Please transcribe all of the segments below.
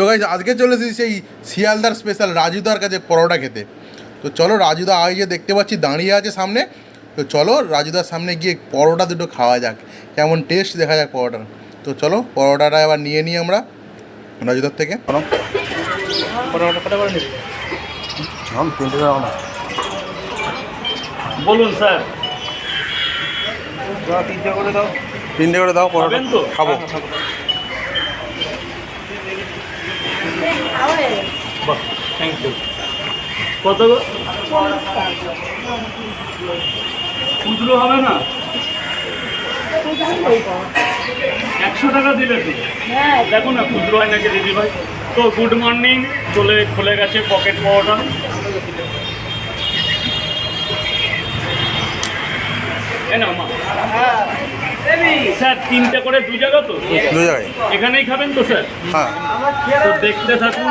তো গাইজ আজকে চলে এসেছি সেই শিয়ালদার স্পেশাল রাজুদার কাছে পরোটা খেতে। তো চলো, রাজুদা আগে যে দেখতে পাচ্ছি দাঁড়িয়ে আছে সামনে, তো চলো রাজুদার সামনে গিয়ে পরোটা দুটো খাওয়া যাক, কেমন টেস্ট দেখা যাক পরোটার। তো চলো পরোটাটা এবার নিয়ে নিই আমরা রাজুদার থেকে। বলুন স্যার। তিনটে করে দাও পরোটা, খাবো। Thank you. কত খুচরো হবে না? 100 টাকা দিলে তো দেখো না খুচরো হয় নাকি দিদি ভাই। তো গুড মর্নিং, খুলে গেছে পকেট পাওয়াটা। না মা স্যার, তিনটে করে দু জায়গা তো, দু জায়গায় এখানেই খাবেন তো স্যার? হ্যাঁ। তো দেখতে থাকুন।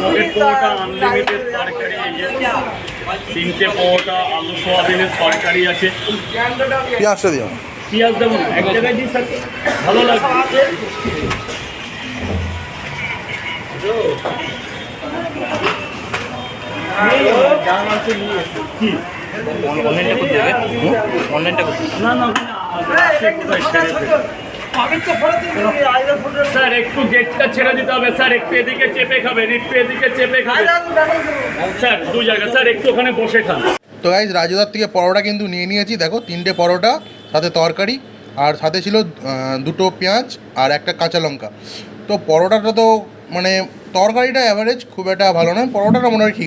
পকেট পাওয়াটা আনলিমিটেড তরকারি, এই যে তিনটে পাওয়াটা, আলু সোয়াবিনের তরকারি আছে। পেঁয়াজটা দিও। পেঁয়াজ দেবো না, এক জায়গায় দিই স্যার, ভালো লাগবে। কি না না স্যার, একটু গেটটা ছেড়ে দিতে হবে স্যার, একটু এদিকে চেপে খাবেন, একটু এদিকে চেপে খাবেন স্যার, দু জায়গা স্যার, একটু ওখানে বসে খান। তো গাইজ রাজুদার থেকে পরোটা কিন্তু নিয়ে নিয়েছি, দেখো তিনটে পরোটা, সাথে তরকারি, আর সাথে ছিল দুটো পেঁয়াজ আর একটা কাঁচা লঙ্কা। তো পরোটাটা তো মানে তরকারিটা অ্যাভারেজ, খুব একটা ভালো নয়, পরোটাটা মনে হয় ঠিক।